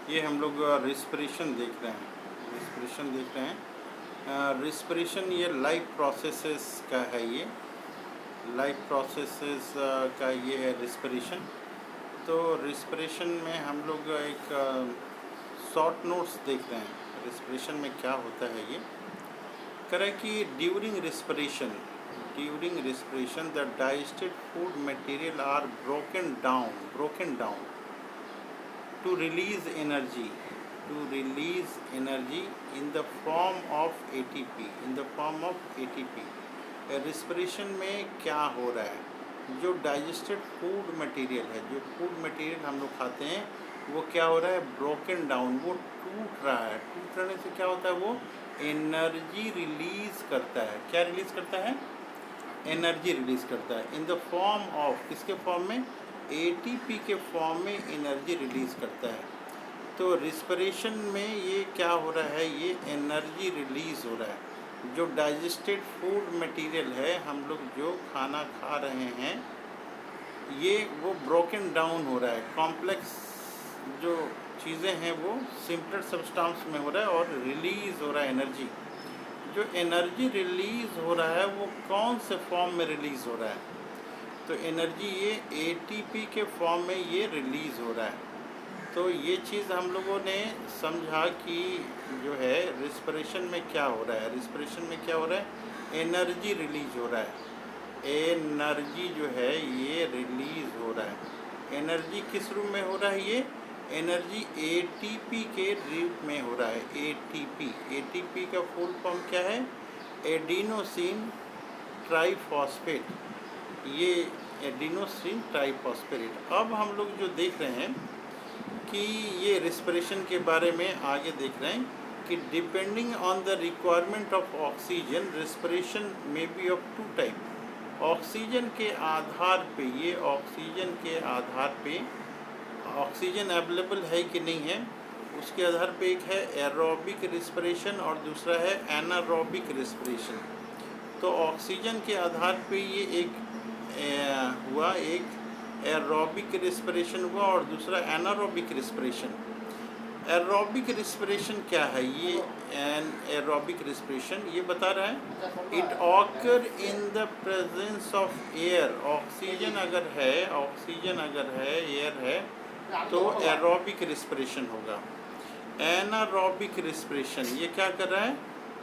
ये हम लोग रिस्पिरेशन देख रहे हैं। रिस्पिरेशन ये लाइफ प्रोसेसेस का है। ये लाइफ प्रोसेसेस का ये है रिस्पिरेशन। तो रिस्पिरेशन में हम लोग एक शॉर्ट नोट्स देख रहे हैं। रिस्पिरेशन में क्या होता है ये करें कि during respiration the digested food material are broken down to release energy in the form of ATP। Respiration में क्या हो रहा है, जो डाइजेस्टेड फूड मटेरियल है, जो फूड मटेरियल हम लोग खाते हैं वो क्या हो रहा है, ब्रोकन डाउन, वो टूट रहा है। टूट रहने से क्या होता है, वो एनर्जी रिलीज करता है। क्या रिलीज करता है, एनर्जी रिलीज करता है इन द फॉर्म ऑफ, किसके फॉर्म में, एटीपी के फॉर्म में एनर्जी रिलीज करता है। तो रिस्पिरेशन में ये क्या हो रहा है, ये एनर्जी रिलीज हो रहा है। जो डाइजेस्टेड फूड मटेरियल है, हम लोग जो खाना खा रहे हैं, ये वो ब्रोकन डाउन हो रहा है। कॉम्प्लेक्स जो चीज़ें हैं वो सिंपलर सब्सटेंस में हो रहा है और रिलीज़ हो रहा है एनर्जी। जो एनर्जी रिलीज़ हो रहा है वो कौन से फॉर्म में रिलीज़ हो रहा है, तो एनर्जी ये एटीपी के फॉर्म में ये रिलीज़ हो रहा है। तो ये चीज़ हम लोगों ने समझा कि जो है रिस्पिरेशन में क्या हो रहा है। रिस्पिरेशन में क्या हो रहा है, एनर्जी रिलीज़ हो रहा है। एनर्जी जो है ये रिलीज़ हो रहा है। एनर्जी किस रूप में हो रहा है, ये एनर्जी एटीपी के रूप में हो रहा है। एटीपी का फुल फॉर्म क्या है, एडिनोसिन ट्राइफॉस्फेट, ये एडिनोसिन ट्राइफॉस्फेट। अब हम लोग जो देख रहे हैं कि ये रिस्पिरेशन के बारे में आगे देख रहे हैं कि depending on the requirement of oxygen, respiration may be of two type. Oxygen के आधार पे, ये ऑक्सीजन के आधार पे, ऑक्सीजन अवेलेबल है कि नहीं है उसके आधार पे एक है एरोबिक रिस्पिरेशन और दूसरा है एनारोबिक रिस्पिरेशन। तो ऑक्सीजन के आधार पे ये एक हुआ, एक एरोबिक रिस्पिरेशन हुआ और दूसरा एनारोबिक रिस्पिरेशन। एरोबिक रिस्पिरेशन क्या है, ये एरोबिक रिस्पिरेशन ये बता रहा है it occur in the presence of air. Oxygen अगर है, एयर है तो एरोबिक रिस्पिरेशन होगा। एनारोबिक रिस्पिरेशन ये क्या कर रहा है,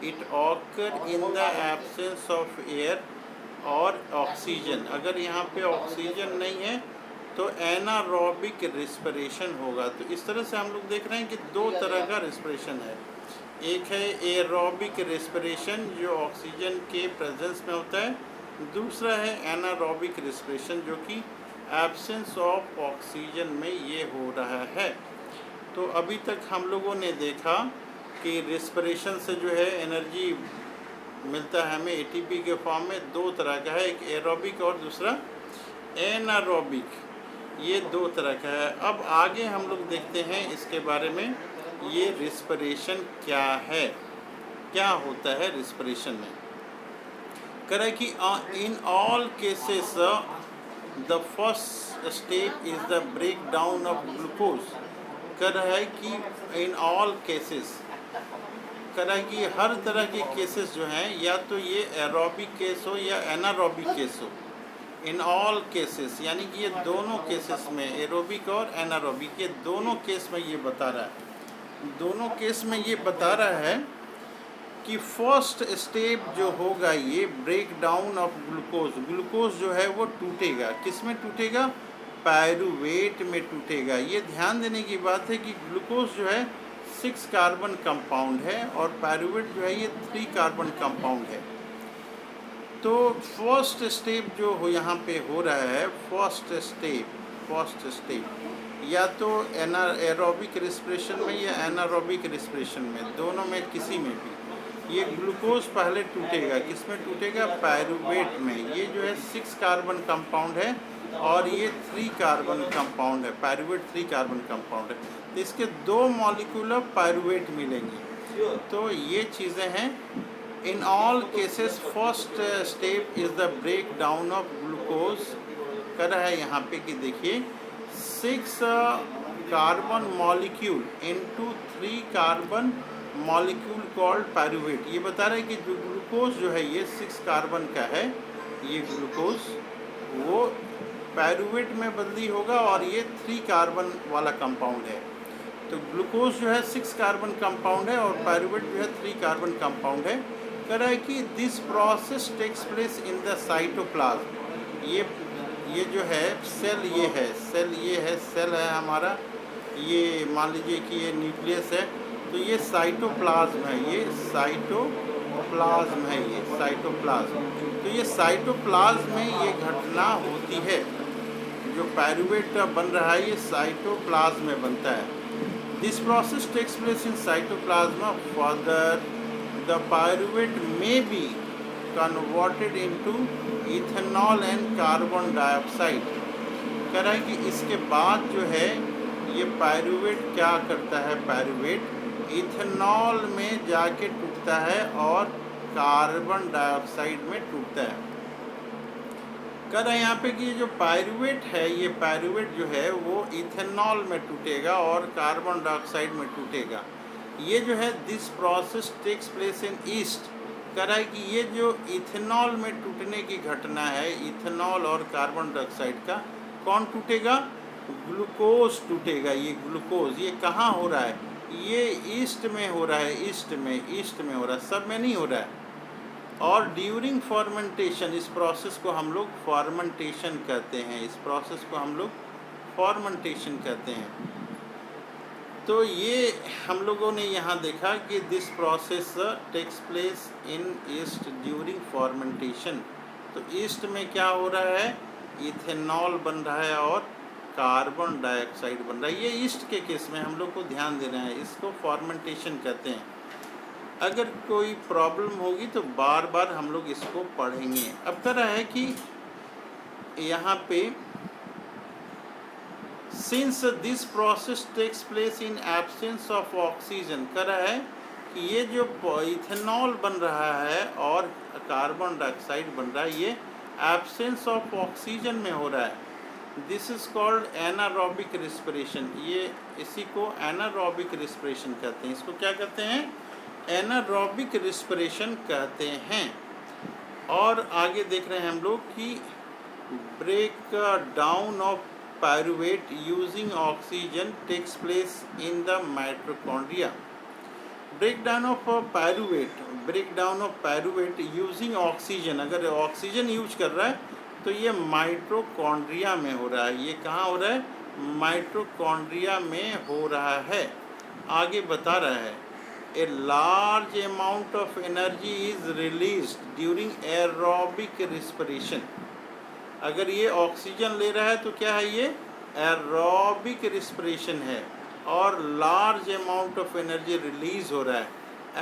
it occur in the absence of air और ऑक्सीजन। अगर यहाँ पे ऑक्सीजन नहीं है तो एनारोबिक रिस्पिरेशन होगा। तो इस तरह से हम लोग देख रहे हैं कि दो तरह का रिस्पिरेशन है। एक है एरोबिक रिस्पिरेशन जो ऑक्सीजन के प्रेजेंस में होता है, दूसरा है एनारोबिक रिस्पिरेशन जो कि एब्सेंस ऑफ ऑक्सीजन में ये हो रहा है। तो अभी तक हम लोगों ने देखा कि रिस्पिरेशन से जो है एनर्जी मिलता है हमें एटीपी के फॉर्म में। दो तरह का है, एक एरोबिक और दूसरा एनारोबिक, ये दो तरह का है। अब आगे हम लोग देखते हैं इसके बारे में, ये रिस्पिरेशन क्या है, क्या होता है रिस्पिरेशन में। कह कि in all cases the first step is the break down of glucose. कह रहा है कि इन ऑल केसेस, कह रहा है कि हर तरह के केसेस जो हैं, या तो ये एरोबिक केस हो या एनारोबिक केस हो, इन ऑल केसेस यानी कि ये दोनों केसेस में, एरोबिक और एनारोबिक, ये दोनों केस में ये बता रहा है। दोनों केस में ये बता रहा है कि फर्स्ट स्टेप जो होगा ये break down of glucose. Glucose जो है वो टूटेगा, किस में टूटेगा, पायरुवेट में टूटेगा। ये ध्यान देने की बात है कि ग्लूकोज जो है 6 कार्बन कंपाउंड है और पायरुवेट जो है ये 3 कार्बन कंपाउंड है। तो फर्स्ट स्टेप जो हो यहाँ पे हो रहा है, फर्स्ट स्टेप या तो एरोबिक रिस्पिरेशन में या एनारोबिक रिस्पिरेशन में, दोनों में किसी में भी ये ग्लूकोज पहले टूटेगा। किस में टूटेगा, पायरुवेट में। ये जो है 6 कार्बन कंपाउंड है और ये 3 कार्बन कंपाउंड है, पायरुवेट 3 कार्बन कंपाउंड है। तो इसके 2 मॉलिक्यूल ऑफ पायरुवेट मिलेंगे। तो ये चीज़ें हैं। In all cases first step is the break down of glucose. कर रहा है यहाँ पे कि देखिए 6 carbon molecule into 3 carbon molecule called pyruvate. ये बता रहे हैं कि जो ग्लूकोज जो है ये 6 कार्बन का है, ये ग्लूकोज वो पायरुवेट में बदली होगा और ये 3 कार्बन वाला कंपाउंड है। तो ग्लूकोज जो है 6 कार्बन कंपाउंड है और पायरुवेट जो है 3 कार्बन कंपाउंड है। कह रहा है कि this process takes place in the cytoplasm. ये जो है सेल, ये है सेल, ये है सेल है हमारा, ये मान लीजिए कि ये न्यूक्लियस है, तो ये साइटोप्लाज्म है, ये साइटोप्लाज्म है, ये साइटोप्लाज्म। तो ये साइटोप्लाज्म में ये घटना होती है, जो पायरुवेट बन रहा है ये साइटोप्लाज्म में बनता है। This process takes place in cytoplasm. Further the pyruvate may be converted into ethanol and carbon dioxide. कह रहा है कि इसके बाद जो है ये पायरुवेट क्या करता है, पायरुवेट इथेनॉल में जाके टूटता है और कार्बन डाइऑक्साइड में टूटता है। कह रहा है यहाँ पे कि ये जो पायरुवेट है, ये पायरुवेट जो है वो इथेनॉल में टूटेगा और कार्बन डाइऑक्साइड में टूटेगा। ये जो है this process takes place in yeast. कह रहा है कि ये जो इथेनॉल में टूटने की घटना है, इथेनॉल और कार्बन डाइऑक्साइड का, कौन टूटेगा, ग्लूकोज टूटेगा। ये ग्लूकोज ये कहाँ हो रहा है, ये ईस्ट में हो रहा है, ईस्ट में हो रहा है, सब में नहीं हो रहा है। और ड्यूरिंग फॉर्मेंटेशन, इस प्रोसेस को हम लोग फॉर्मेंटेशन कहते हैं, इस प्रोसेस को हम लोग फॉर्मेंटेशन कहते हैं। तो ये हम लोगों ने यहाँ देखा कि this process takes place in yeast during fermentation. तो ईस्ट में क्या हो रहा है, इथेनॉल बन रहा है और कार्बन डाइऑक्साइड बन रहा है। ये ईस्ट के केस में हम लोग को ध्यान देना है, इसको फॉर्मेंटेशन कहते हैं। अगर कोई प्रॉब्लम होगी तो बार बार हम लोग इसको पढ़ेंगे। अब कह रहा है कि यहाँ पे since this process takes place in absence of oxygen. कह रहा है कि ये जो इथेनॉल बन रहा है और कार्बन डाइऑक्साइड बन रहा है, ये एब्सेंस ऑफ ऑक्सीजन में हो रहा है। This is called anaerobic respiration. ये इसी को एनारोबिक रिस्पिरेशन कहते हैं। इसको क्या कहते हैं, एनारोबिक रिस्पिरेशन कहते हैं। और आगे देख रहे हैं हम लोग कि break down of pyruvate using oxygen takes place in the mitochondria. Breakdown of pyruvate using oxygen, अगर ऑक्सीजन यूज कर रहा है तो ये माइटोकॉन्ड्रिया में हो रहा है। ये कहाँ हो रहा है, माइटोकॉन्ड्रिया में हो रहा है। आगे बता रहा है a large amount of energy is released during aerobic respiration. अगर ये ऑक्सीजन ले रहा है तो क्या है, ये एरोबिक रिस्पिरेशन है और large amount of energy release हो रहा है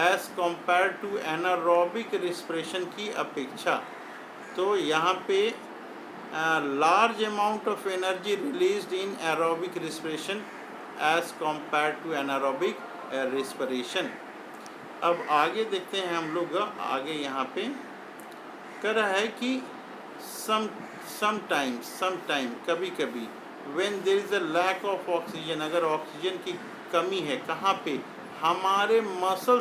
as compare to anaerobic respiration की अपेक्षा। तो यहाँ पे large amount of energy released in aerobic respiration as compare to anaerobic respiration. अब आगे देखते हैं हम लोग, आगे यहाँ पे कह रहा है कि समटाइम कभी कभी when there is a lack of oxygen, अगर ऑक्सीजन की कमी है, कहाँ पे, हमारे मसल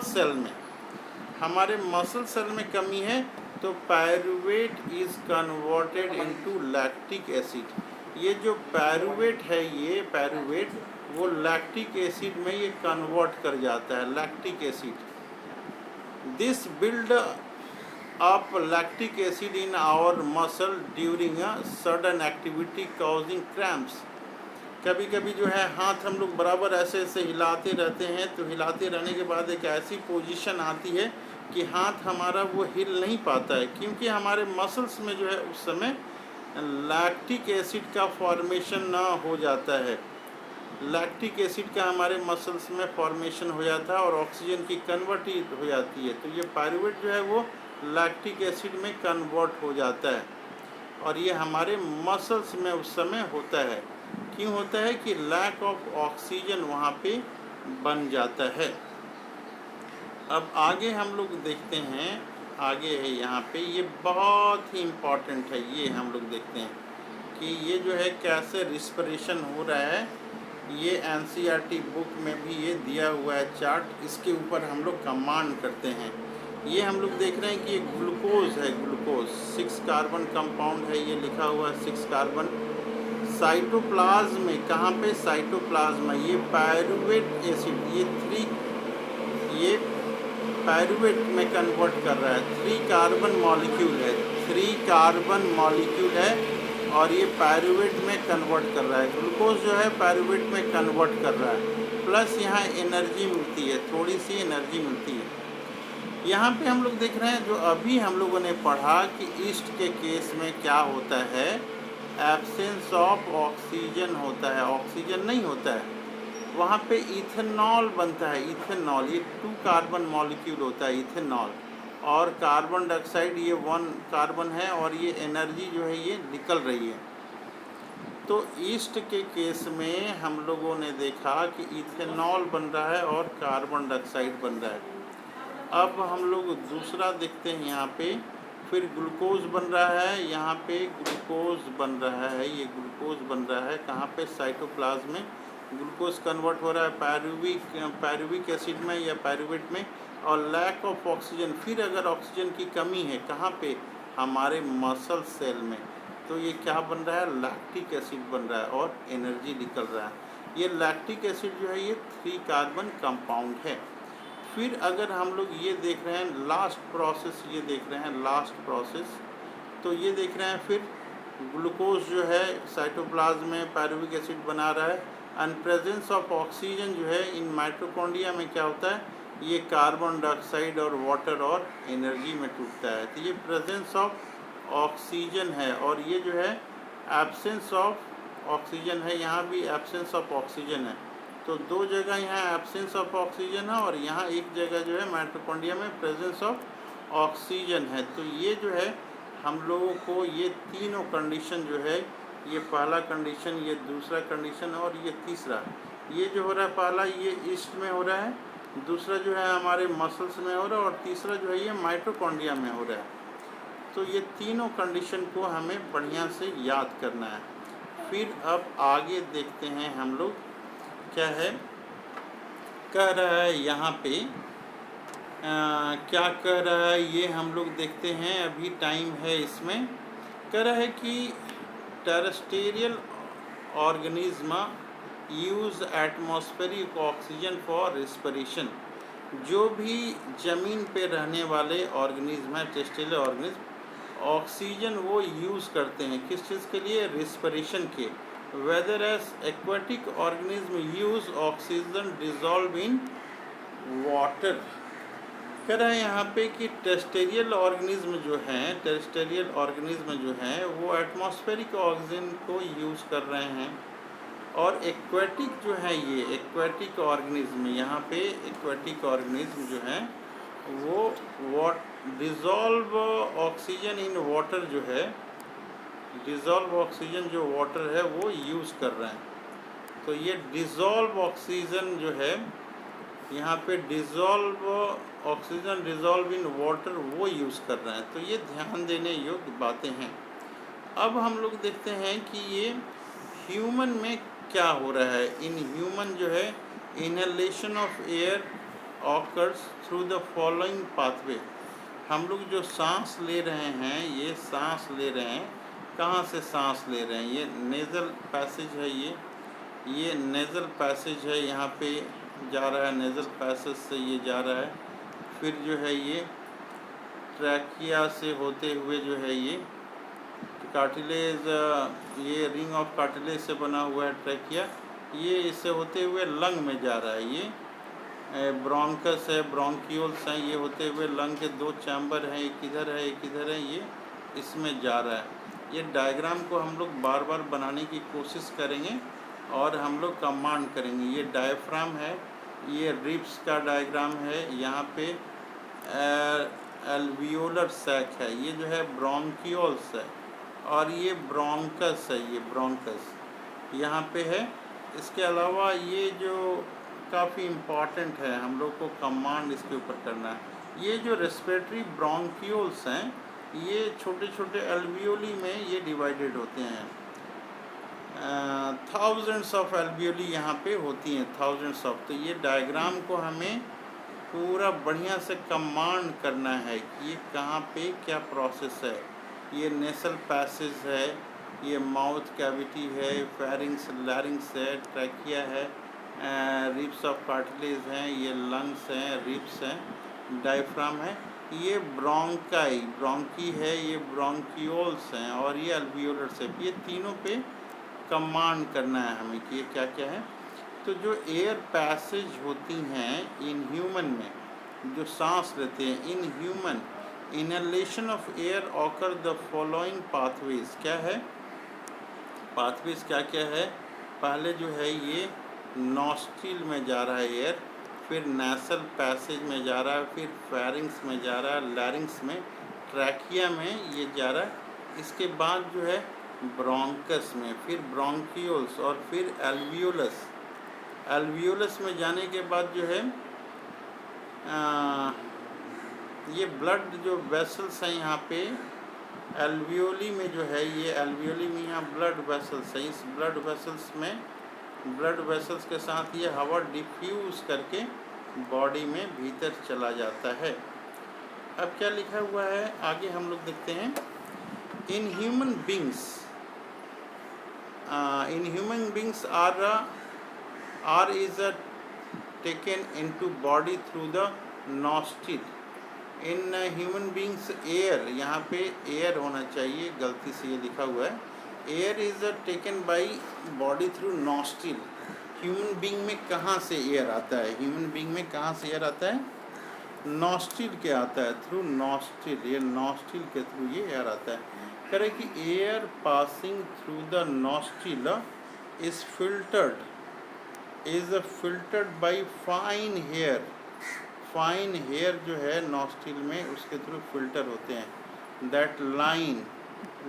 सेल में कमी है, तो pyruvate is converted into lactic acid. ये जो पायरुवेट है, ये पायरुवेट वो लैक्टिक एसिड में ये कन्वर्ट कर जाता है, lactic acid. This build up lactic acid in our muscle during a sudden activity causing cramps. कभी कभी जो है हाथ हम लोग बराबर ऐसे ऐसे हिलाते रहते हैं, तो हिलाते रहने के बाद एक ऐसी पोजीशन आती है कि हाथ हमारा वो हिल नहीं पाता है, क्योंकि हमारे मसल्स में जो है उस समय लैक्टिक एसिड का फॉर्मेशन ना हो जाता है। लैक्टिक एसिड का हमारे मसल्स में फॉर्मेशन हो जाता है और ऑक्सीजन की कन्वर्ट हो जाती है। तो ये पायरुवेट जो है वो लैक्टिक एसिड में कन्वर्ट हो जाता है और ये हमारे मसल्स में उस समय होता है। क्यों होता है कि लैक ऑफ ऑक्सीजन वहाँ पे बन जाता है। अब आगे हम लोग देखते हैं, आगे है यहाँ पे, ये बहुत ही इम्पॉर्टेंट है। ये हम लोग देखते हैं कि ये जो है कैसे रिस्पिरेशन हो रहा है ये एनसीईआरटी बुक में भी ये दिया हुआ है चार्ट, इसके ऊपर हम लोग कमांड करते हैं। ये हम लोग देख रहे हैं कि ये ग्लूकोज है, ग्लूकोज 6 कार्बन कंपाउंड है, ये लिखा हुआ है 6 कार्बन। साइटोप्लाज्म में कहाँ पे, साइटोप्लाज्म ये पायरुवेट एसिड, ये पायरुवेट में कन्वर्ट कर रहा है। 3 कार्बन मॉलिक्यूल है, 3 कार्बन मॉलिक्यूल है और ये पायरुवेट में कन्वर्ट कर रहा है। ग्लूकोज जो है पायरुवेट में कन्वर्ट कर रहा है, प्लस यहाँ एनर्जी मिलती है, थोड़ी सी एनर्जी मिलती है। यहाँ पे हम लोग देख रहे हैं जो अभी हम लोगों ने पढ़ा कि ईस्ट के केस में क्या होता है, एब्सेंस ऑफ ऑक्सीजन होता है, ऑक्सीजन नहीं होता है, वहाँ पे इथेनॉल बनता है। इथेनॉल ये 2 कार्बन मॉलिक्यूल होता है इथेनॉल, और कार्बन डाइऑक्साइड ये 1 कार्बन है और ये एनर्जी जो है ये निकल रही है। तो ईस्ट के केस में हम लोगों ने देखा कि इथेनॉल बन रहा है और कार्बन डाइऑक्साइड बन रहा है। अब हम लोग दूसरा देखते हैं यहाँ पे, फिर ग्लूकोज बन रहा है, यहाँ पे ग्लूकोज बन रहा है, ये ग्लूकोज बन रहा है कहाँ पे, साइटोप्लाज्म में ग्लूकोज कन्वर्ट हो रहा है पायरुविक एसिड में या पायरुवेट में, और लैक ऑफ ऑक्सीजन, फिर अगर ऑक्सीजन की कमी है कहाँ पे, हमारे मसल सेल में, तो ये क्या बन रहा है, लैक्टिक एसिड बन रहा है और एनर्जी निकल रहा है। ये लैक्टिक एसिड जो है ये 3 कार्बन कंपाउंड है। फिर अगर हम लोग ये देख रहे हैं लास्ट प्रोसेस, ये देख रहे हैं लास्ट प्रोसेस, तो ये देख रहे हैं फिर ग्लूकोज जो है साइटोप्लाज्म में पायरुविक एसिड बना रहा है, एंड प्रेजेंस ऑफ ऑक्सीजन जो है इन माइटोकॉन्ड्रिया में क्या होता है, ये कार्बन डाइऑक्साइड और वाटर और एनर्जी में टूटता है। तो ये प्रेजेंस ऑफ ऑक्सीजन है, और ये जो है एब्सेंस ऑफ ऑक्सीजन है, यहाँ भी एब्सेंस ऑफ ऑक्सीजन है। तो 2 जगह यहाँ एब्सेंस ऑफ ऑक्सीजन है और यहाँ एक जगह जो है माइटोकॉन्ड्रिया में प्रेजेंस ऑफ ऑक्सीजन है। तो ये जो है हम लोगों को ये तीनों कंडीशन जो है, ये पहला कंडीशन, ये दूसरा कंडीशन और ये तीसरा, ये जो हो रहा है पहला ये ईस्ट में हो रहा है, दूसरा जो है हमारे मसल्स में हो रहा है, और तीसरा जो है ये माइटोकॉन्ड्रिया में हो रहा है। तो ये तीनों कंडीशन को हमें बढ़िया से याद करना है। फिर अब आगे देखते हैं हम लोग क्या है, कह रहा है यहाँ पे क्या कह रहा है ये हम लोग देखते हैं, अभी टाइम है इसमें। कह रहा है कि terrestrial organism use atmospheric oxygen for respiration. जो भी ज़मीन पे रहने वाले ऑर्गेनिज्म है, टेरेस्टेरियल ऑर्गेनिज्म, ऑक्सीजन वो यूज़ करते हैं किस चीज़ के लिए, रेस्पिरेशन के। Whether as aquatic organism use oxygen dissolve in water. कह रहा है यहाँ पे कि टेरेस्टेरियल ऑर्गेनिज्म जो हैं, टेरेस्टेरियल ऑर्गेनिज्म जो हैं वो एटमॉस्फेरिक ऑक्सीजन को यूज़ कर रहे हैं, और एक्वेटिक जो है ये एक्वेटिक ऑर्गेनिज्म, यहाँ पे एक्वेटिक ऑर्गेनिज्म जो हैं वो डिज़ोल्व ऑक्सीजन इन वाटर जो है, डिज़ोल्व ऑक्सीजन जो वाटर है वो यूज़ कर रहे हैं। तो ये डिज़ोल्व ऑक्सीजन जो है यहाँ पे, dissolve oxygen dissolve in water वो यूज़ कर रहे हैं। तो ये ध्यान देने योग्य बातें हैं। अब हम लोग देखते हैं कि ये ह्यूमन में क्या हो रहा है। इन ह्यूमन जो है inhalation of air occurs through the following pathway. हम लोग जो सांस ले रहे हैं, ये सांस ले रहे हैं, कहाँ से सांस ले रहे हैं, ये नेज़ल पैसेज है, ये नेज़ल पैसेज है, यहाँ पे जा रहा है, नेज़ल पैसेज से ये जा रहा है। फिर जो है ये ट्रैकिया से होते हुए जो है ये कार्टिलेज, ये रिंग ऑफ कार्टिलेज से बना हुआ है ट्रैकिया, ये इससे होते हुए लंग में जा रहा है। ये ब्रोंकस है, ब्रोंकियोल्स हैं, ये होते हुए लंग के 2 चैम्बर हैं, एक इधर है एक इधर है, ये इसमें जा रहा है। ये डायग्राम को हम लोग बार बार बनाने की कोशिश करेंगे और हम लोग कमांड करेंगे। ये डायफ्राम है, ये रिब्स का डायग्राम है, यहाँ पे एल्वियोलर सैक है, ये जो है ब्रोंकियोल्स है, और ये ब्रोंकस है, ये ब्रोंकस यहाँ पे है। इसके अलावा ये जो काफ़ी इम्पॉर्टेंट है, हम लोग को कमांड इसके ऊपर करना है। ये जो रेस्पिरेटरी ब्रोंकियोल्स हैं, ये छोटे छोटे एल्वियोली में ये डिवाइडेड होते हैं। थाउजेंड्स ऑफ एल्वियोली यहाँ पे होती हैं, थाउजेंड्स ऑफ। तो ये डायग्राम को हमें पूरा बढ़िया से कमांड करना है कि ये कहाँ पे क्या प्रोसेस है। ये नेसल पैसेज है, ये माउथ कैविटी है, फेरिंग्स लैरिंग्स है, ट्रैकिया है, रिब्स ऑफ कार्टिलेज हैं, ये लंग्स हैं, रिब्स हैं, डायफ्राम है, ये ब्रोंकाई ब्रोंकी है, ये ब्रोंकियोल्स हैं, और ये अल्वियोलर है। ये तीनों पे कमांड करना है हमें कि ये क्या क्या है। तो जो एयर पैसेज होती हैं इन ह्यूमन में, जो सांस लेते हैं in human, inhalation of air occur the following pathways. क्या है पाथवेज, क्या क्या है? पहले जो है ये नॉस्ट्रिल में जा रहा है एयर, फिर नेसल पैसेज में जा रहा है, फिर फेरिंग्स में जा रहा है, लैरिंग्स में, ट्रैकिया में ये जा रहा है। इसके बाद जो है ब्रोंकस में, फिर ब्रोंकियोल्स, और फिर एल्वियोलस। एल्वियोलस में जाने के बाद जो है ये ब्लड जो वेसल्स हैं यहाँ पे एल्वियोली में जो है, ये एल्वियोली में यहाँ ब्लड वेसल्स हैं। इस ब्लड वेसल्स में, ब्लड वेसल्स के साथ ये हवा डिफ्यूज़ करके बॉडी में भीतर चला जाता है। अब क्या लिखा हुआ है आगे हम लोग देखते हैं। In human beings air is taken into body through the nostril. In human beings air, यहाँ पे एयर होना चाहिए, गलती से ये लिखा हुआ है। Air is taken by body through nostril. Human being में कहाँ से एयर आता है? ह्यूमन बींग में कहाँ से एयर आता है? नॉस्ट्रिल के आता है, थ्रू नॉस्ट्रिल। ये नॉस्ट्रिल के थ्रू ये एयर आता है। कह रहे कि air passing through the nostril is filtered by fine hair. Fine hair जो है नॉस्ट्रिल में, उसके थ्रू फिल्टर होते हैं। दैट लाइन,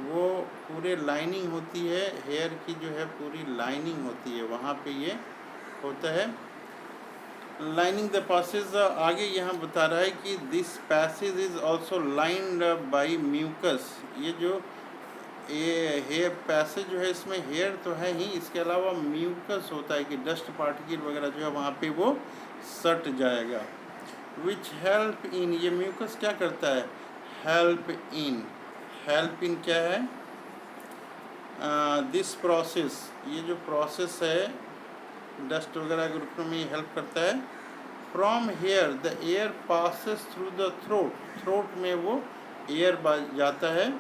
वो पूरे लाइनिंग होती है, हेयर की जो है पूरी लाइनिंग होती है, वहाँ पे ये होता है लाइनिंग द पैसेज। आगे यहाँ बता रहा है कि this passage is also lined by mucus. ये जो ये हेयर पैसेज जो है, इसमें हेयर तो है ही, इसके अलावा म्यूकस होता है कि डस्ट पार्टिकल वगैरह जो है वहाँ पे वो सट जाएगा। विच हेल्प इन, ये म्यूकस क्या करता है? हेल्प इन क्या है? दिस प्रोसेस, ये जो प्रोसेस है डस्ट वगैरह के रूप में हेल्प करता है। From here the air passes through the throat में वो एयर जाता है,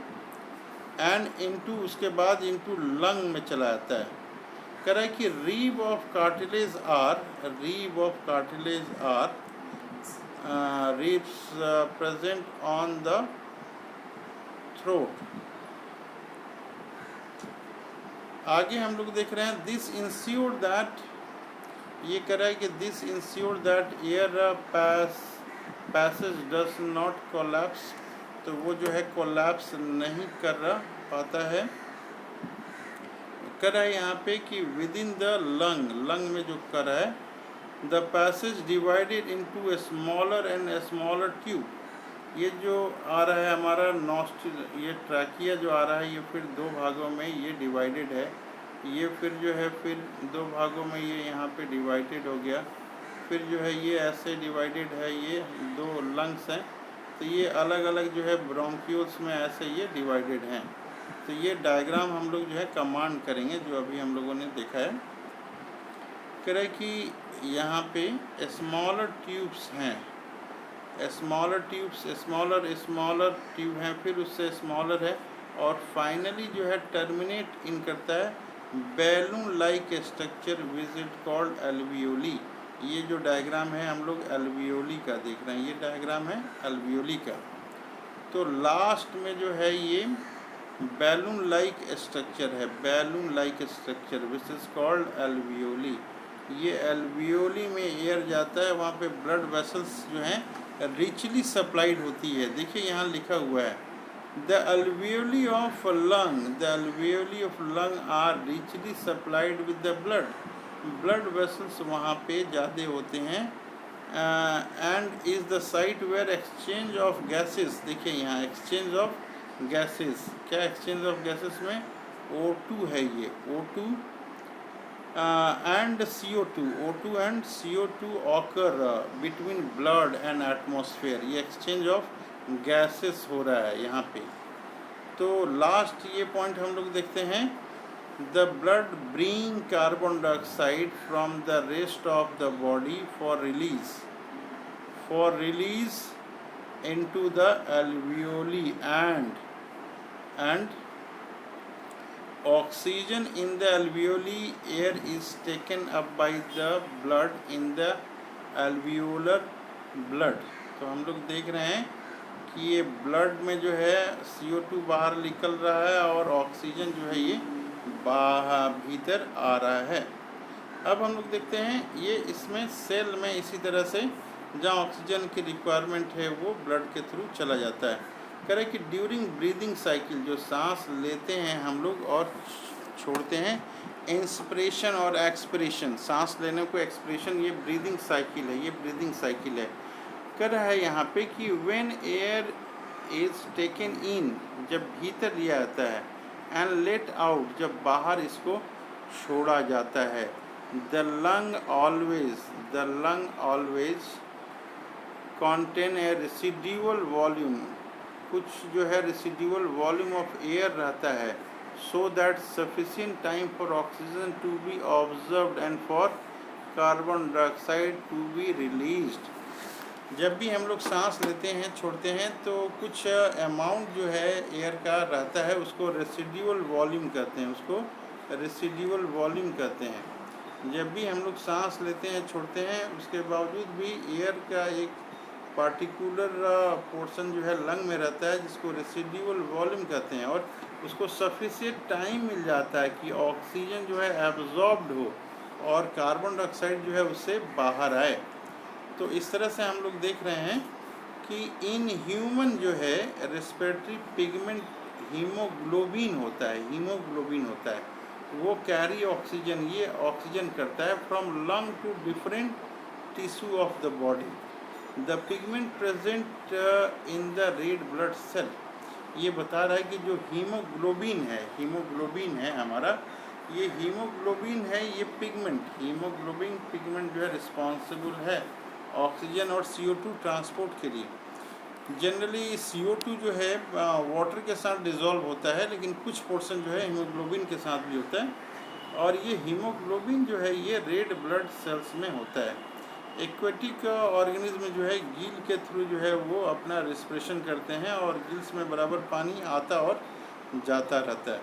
एंड इनटू, उसके बाद इनटू लंग में चला जाता है। कह रहा है कि rib of cartilage are ribs present on the throat. आगे हम लोग देख रहे हैं दिस इंश्योर दैट, ये कह रहा है कि this ensure that air passage does not collapse. तो वो जो है कोलैप्स नहीं कर पाता है। कर रहा है यहाँ पे कि विद इन द लंग में जो कर रहा है, the passage divided into a smaller and a smaller tube. ये जो आ रहा है हमारा नॉस्ट्रिल, ये ट्रैकिया जो आ रहा है, ये फिर दो भागों में ये डिवाइडेड है। ये फिर जो है फिर दो भागों में ये यहाँ पे डिवाइडेड हो गया। फिर जो है ये ऐसे डिवाइडेड है, ये दो लंग्स हैं, तो ये अलग अलग जो है ब्रोंकियोल्स में ऐसे ये डिवाइडेड हैं। तो ये डायग्राम हम लोग जो है कमांड करेंगे, जो अभी हम लोगों ने देखा है। कह रहे कि यहाँ पे स्मॉलर ट्यूब्स हैं, स्मॉलर ट्यूब हैं, फिर उससे स्मॉलर है, और फाइनली जो है टर्मिनेट इन करता है balloon like structure which is called alveoli. ये जो डायग्राम है हम लोग एल्वियोली का देख रहे हैं, ये डायग्राम है एल्वियोली का। तो लास्ट में जो है ये बैलून लाइक स्ट्रक्चर है, balloon like structure which is called alveoli. ये एल्वियोली में एयर जाता है, वहाँ पे ब्लड वेसल्स जो हैं रिचली सप्लाइड होती है। देखिए यहाँ लिखा हुआ है the alveoli of lung are richly supplied with the blood vessels वहाँ पे ज़्यादा होते हैं। And is the site where exchange of gases. देखिए यहाँ एक्सचेंज ऑफ गैसेस, क्या एक्सचेंज ऑफ गैसेस में O2 है ये O2 and CO2, O2 and CO2 occur between blood and atmosphere. ये exchange of gases हो रहा है यहाँ पे। तो लास्ट ये पॉइंट हम लोग देखते हैं, the blood bring carbon dioxide from the rest of the body for release into the alveoli and oxygen in the alveoli air is taken up by the blood in the alveolar blood। तो हम लोग देख रहे हैं कि ये blood में जो है CO2 बाहर निकल रहा है और ऑक्सीजन जो है ये बाहर भीतर आ रहा है। अब हम लोग देखते हैं ये इसमें सेल में इसी तरह से जहाँ ऑक्सीजन की रिक्वायरमेंट है वो ब्लड के थ्रू चला जाता है। करें कि ड्यूरिंग ब्रीदिंग साइकिल, जो सांस लेते हैं हम लोग और छोड़ते हैं, इंस्पिरेशन और एक्सपिरेशन, सांस लेने को एक्सपिरेशन, ये ब्रीदिंग साइकिल है, ये ब्रीदिंग साइकिल है। कर रहा है यहाँ पे कि when air is taken in, जब भीतर लिया जाता है, एंड लेट आउट, जब बाहर इसको छोड़ा जाता है, the lung always contain a residual volume, कुछ जो है residual volume of air रहता है, so that sufficient time for oxygen to be observed and for carbon dioxide to be released। जब भी हम लोग सांस लेते हैं छोड़ते हैं तो कुछ अमाउंट जो है एयर का रहता है, उसको रेसिडुअल वॉल्यूम कहते हैं, उसको रेसिडुअल वॉल्यूम कहते हैं। जब भी हम लोग सांस लेते हैं छोड़ते हैं उसके बावजूद भी एयर का एक पार्टिकुलर पोर्शन जो है लंग में रहता है जिसको रेसिडुअल वॉल्यूम कहते हैं, और उसको सफिशिएंट टाइम मिल जाता है कि ऑक्सीजन जो है एब्जॉर्ब्ड हो और कार्बन डाइऑक्साइड जो है उससे बाहर आए। तो इस तरह से हम लोग देख रहे हैं कि इन ह्यूमन जो है रेस्पिरेटरी पिगमेंट हीमोग्लोबिन होता है, वो कैरी ऑक्सीजन, ये ऑक्सीजन करता है from lung to different tissue of the body. The pigment present in the red blood cell, ये बता रहा है कि जो हीमोग्लोबिन है हमारा, ये हीमोग्लोबिन है, ये हीमोग्लोबिन पिगमेंट जो है रिस्पॉन्सिबल है ऑक्सीजन और CO2 ट्रांसपोर्ट के लिए। जनरली CO2 जो है वाटर के साथ डिज़ोल्व होता है, लेकिन कुछ पोर्शन जो है हीमोग्लोबिन के साथ भी होता है, और ये हीमोग्लोबिन जो है ये रेड ब्लड सेल्स में होता है। एक्वेटिक ऑर्गेनिज्म जो है गिल के थ्रू जो है वो अपना रिस्पिरेशन करते हैं और गिल्स में बराबर पानी आता और जाता रहता है।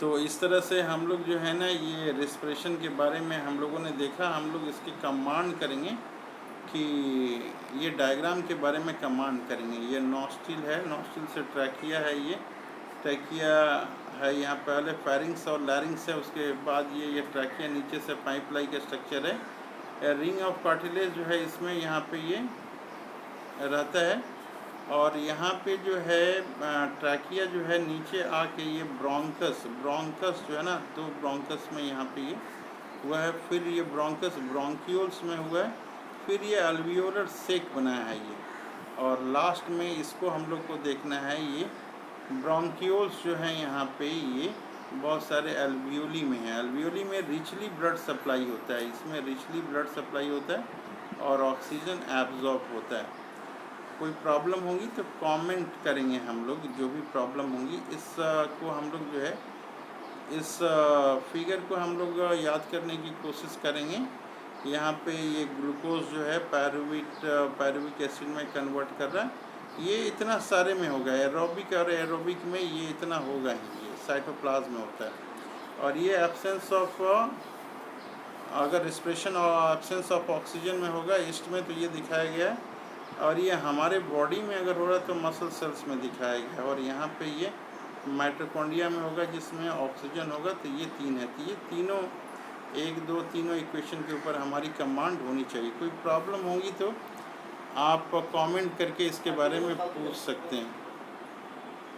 तो इस तरह से हम लोग जो है ना ये रिस्पिरेशन के बारे में हम लोगों ने देखा। हम लोग इसकी कमांड करेंगे कि ये डायग्राम के बारे में कमांड करेंगे। ये नॉस्ट्रिल है, नॉस्ट्रिल से ट्रैकिया है, ये ट्रैकिया है, यहाँ पहले फेरिंग्स और लैरिंग्स है, उसके बाद ये ट्रैकिया, नीचे से पाइपलाइन का स्ट्रक्चर है। रिंग ऑफ कार्टिलेज जो है इसमें यहाँ पे ये रहता है, और यहाँ पे जो है ट्रैकिया जो है नीचे आके ये ब्रोंकस जो है ना, दो ब्रोंकस में यहाँ पे ये हुआ है, फिर ये ब्रोंकस ब्रोंक्यूल्स में हुआ है, फिर ये अल्वियोलर सेक बनाया है ये, और लास्ट में इसको हम लोग को देखना है ये ब्रोंक्यूल्स जो है यहाँ पे ये बहुत सारे अल्वियोली में है। अल्वियोली में रिचली ब्लड सप्लाई होता है, इसमें रिचली ब्लड सप्लाई होता है और ऑक्सीजन एब्जॉर्ब होता है। कोई प्रॉब्लम होगी तो कमेंट करेंगे हम लोग, जो भी प्रॉब्लम होगी इसको हम लोग जो है इस फिगर को हम लोग याद करने की कोशिश करेंगे। यहाँ पे ये ग्लूकोज जो है पायरुविक एसिड में कन्वर्ट कर रहा है, ये इतना सारे में होगा, एरोबिक और एरोबिक में ये इतना होगा ही, ये साइटोप्लाज्म में होता है। और ये एब्सेंस ऑफ, अगर रिस्पिरेशन और एब्सेंस ऑफ ऑक्सीजन में होगा ईस्ट में तो ये दिखाया गया है, और ये हमारे बॉडी में अगर हो रहा है तो मसल सेल्स में दिखाया गया है, और यहाँ पे ये माइटोकॉन्ड्रिया में होगा जिसमें ऑक्सीजन होगा। तो ये तीन है, तो ये तीनों 1, 2, तीनों इक्वेशन के ऊपर हमारी कमांड होनी चाहिए। कोई प्रॉब्लम होगी तो आप कमेंट करके इसके बारे में पूछ सकते हैं।